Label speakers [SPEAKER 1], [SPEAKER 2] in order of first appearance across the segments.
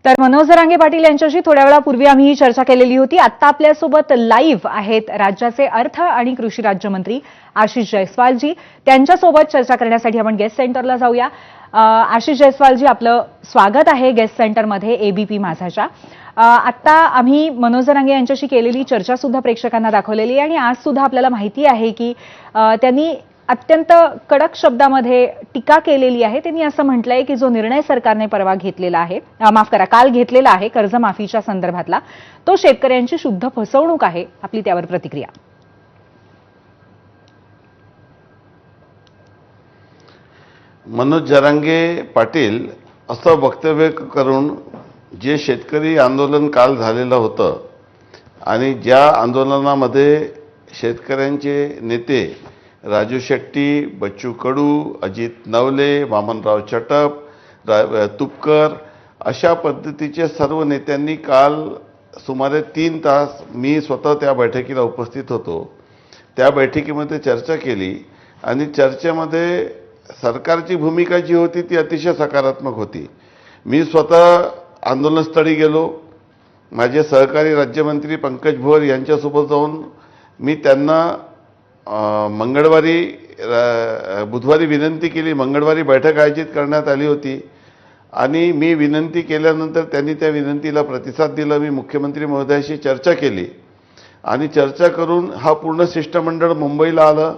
[SPEAKER 1] तर मनोज जरांगे पाटील यांच्याशी थोड्या वेळापूर्वी आम्ही ही चर्चा केलेली होती। आता आपल्यासोबत लाईव्ह आहेत राज्याचे अर्थ आणि कृषी राज्यमंत्री आशिष जयस्वालजी। त्यांच्यासोबत चर्चा करण्यासाठी आपण गेस्ट सेंटरला जाऊया। आशिष जयस्वालजी, आपलं स्वागत आहे गेस्ट सेंटरमध्ये एबीपी माझाच्या। आता आम्ही मनोज जरांगे यांच्याशी केलेली चर्चा सुद्धा प्रेक्षकांना दाखवलेली आहे आणि आज सुद्धा आपल्याला माहिती आहे की त्यांनी अत्यंत कडक शब्दामध्ये टीका केलेली आहे। त्यांनी असं म्हटलंय की जो निर्णय सरकारने परवा घेतलेला आहे, माफ करा, काल घेतलेला आहे कर्जमाफीच्या संदर्भातला, तो शेतकऱ्यांची शुद्ध फसवणूक आहे। आपली त्यावर प्रतिक्रिया।
[SPEAKER 2] मनोज जरांगे पाटील असं वक्तव्य करून जे शेतकरी आंदोलन काल झालेलं होतं आणि ज्या आंदोलनामध्ये शेतकऱ्यांचे नेते राजू शेट्टी, बच्चू कडू, अजित नवले, वामनराव चटप, तुपकर अशा पद्धतीचे सर्व नेत्यांनी काल सुमारे 3 तास, मी स्वतः त्या बैठकीला उपस्थित होतो, त्या बैठकीमध्ये चर्चा केली आणि चर्चेमध्ये सरकारची भूमिका जी होती ती अतिशय सकारात्मक होती। मी स्वतः आंदोलनस्थळी गेलो, माझे सहकारी राज्यमंत्री पंकज भोर यांच्यासोबत जाऊन मी त्यांना बुधवारी विनंती केली। मंगळवारी बैठक आयोजित करण्यात आली होती आणि मी विनंती केल्यानंतर त्यांनी त्या विनंतीला प्रतिसाद दिला। मी मुख्यमंत्री महोदयाशी चर्चा केली आणि चर्चा करून हा पूर्ण शिष्टमंडळ मुंबईला आलं।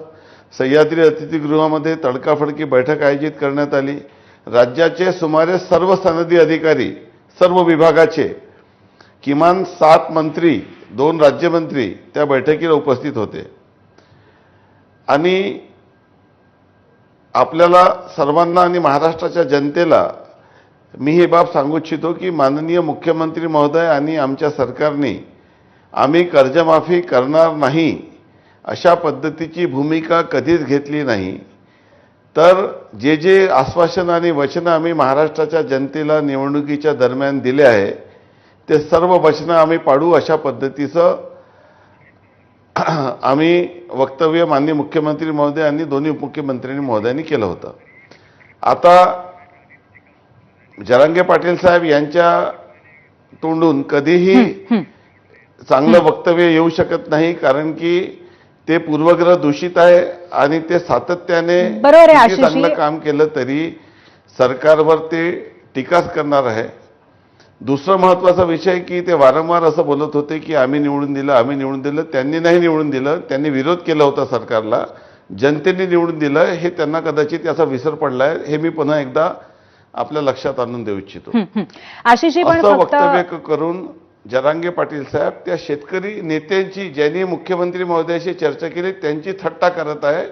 [SPEAKER 2] सह्याद्री अतिथीगृहामध्ये तडकाफडकी बैठक आयोजित करण्यात आली। राज्याचे सुमारे सर्व सनदी अधिकारी, सर्व विभागाचे किमान 7 मंत्री, 2 राज्यमंत्री त्या बैठकीला उपस्थित होते आणि आपल्याला सर्वांना आणि महाराष्ट्राच्या जनतेला मी ही बाब सांगू इच्छितो की माननीय मुख्यमंत्री महोदय आणि आमच्या सरकारने आम्ही कर्जमाफी करणार नाही अशा पद्धतीची भूमिका कधीच घेतली नाही। तर जे आश्वासन आणि वचनं आम्ही महाराष्ट्राच्या जनतेला निवडणुकीच्या दरम्यान दिले आहे ते सर्व वचनं आम्ही पाडू अशा पद्धतीचं आम्ही वक्तव्य माननीय मुख्यमंत्री महोदय आणि दोन्ही उपमुख्यमंत्र्यांनी महोदयांनी केलं होतं। आता जरांगे पाटील साहेब यांच्या तोंडून कधीही चांगलं वक्तव्य येऊ शकत नाही, कारण की ते पूर्वग्रह दूषित आहे आणि ते सातत्याने चांगलं काम केलं तरी सरकारवर ते टीकाच करणार आहे। दुसरा महत्त्वाचा विषय की ते वारंवार असं बोलत होते की आम्ही निवडून दिलं, आम्ही निवडून दिलं। त्यांनी नाही निवडून दिलं, त्यांनी विरोध केला होता सरकारला, जनतेने निवडून दिलं हे त्यांना कदाचित याचा विसर पडलाय, हे मी पुन्हा एकदा आपल्या लक्षात आणून देऊ इच्छितो। असं वक्तव्य करून जरांगे पाटील साहेब त्या शेतकरी नेत्यांची, ज्यांनी मुख्यमंत्री महोदयाशी चर्चा केली, त्यांची थट्टा करत आहे,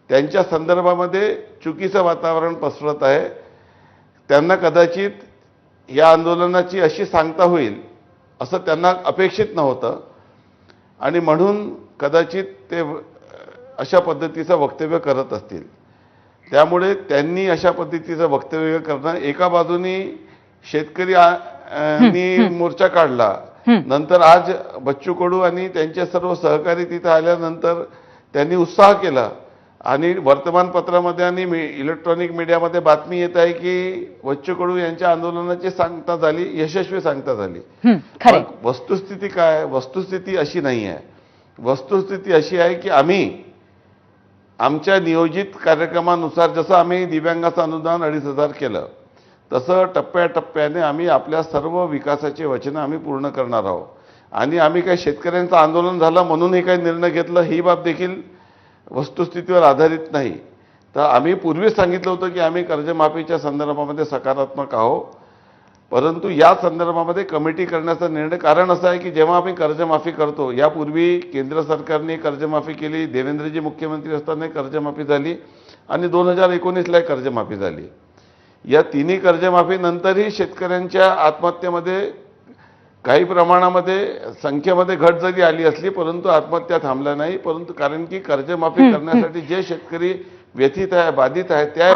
[SPEAKER 2] त्यांच्या संदर्भामध्ये चुकीचं वातावरण पसरवत आहे। त्यांना कदाचित या आंदोलनाची अशी सांगता होईल असं त्यांना अपेक्षित नव्हतं आणि म्हणून कदाचित ते अशा पद्धतीचं वक्तव्य करत असतील। त्यामुळे त्यांनी अशा पद्धतीचं वक्तव्य करणं, एका बाजूनी शेतकरी मोर्चा काढला, नंतर आज बच्चू कडू आणि त्यांचे सर्व सहकारी तिथे आल्यानंतर त्यांनी उत्साह केला आणि वर्तमानपत्रामध्ये आणि इलेक्ट्रॉनिक मीडियामध्ये बातमी येत आहे की बच्चू कडू यांच्या आंदोलनाची सांगता झाली, यशस्वी सांगता झाली। वस्तुस्थिती काय? वस्तुस्थिती अशी नाही आहे। वस्तुस्थिती अशी आहे की आम्ही आमच्या नियोजित कार्यक्रमानुसार, जसं आम्ही दिव्यांगाचं अनुदान 2,500 केलं, तसं टप्प्याटप्प्याने आम्ही आपल्या सर्व विकासाचे वचनं आम्ही पूर्ण करणार आहोत आणि आम्ही काही शेतकऱ्यांचं आंदोलन झालं म्हणून हे काही निर्णय घेतला ही बाब देखील वस्तुस्थितीवर आधारित नाही। तर आम्ही पूर्वीच सांगितलं होतं की आम्ही कर्जमाफीच्या संदर्भामध्ये सकारात्मक आहोत, परंतु या संदर्भामध्ये कमिटी करण्याचा निर्णय, कारण असं आहे की जेव्हा आम्ही कर्जमाफी करतो, यापूर्वी केंद्र सरकारने कर्जमाफी केली, देवेंद्रजी मुख्यमंत्री असताना कर्जमाफी झाली आणि 2019ला कर्जमाफी झाली। या तिन्ही कर्जमाफीनंतरही शेतकऱ्यांच्या आत्महत्येमध्ये काही प्रमाणामध्ये संख्येमध्ये घट जरी आली असली परंतु आत्महत्या थांबल्या नाही, परंतु कारण की कर्जमाफी करण्यासाठी जे शेतकरी व्यथित आहे, बाधित आहे, त्या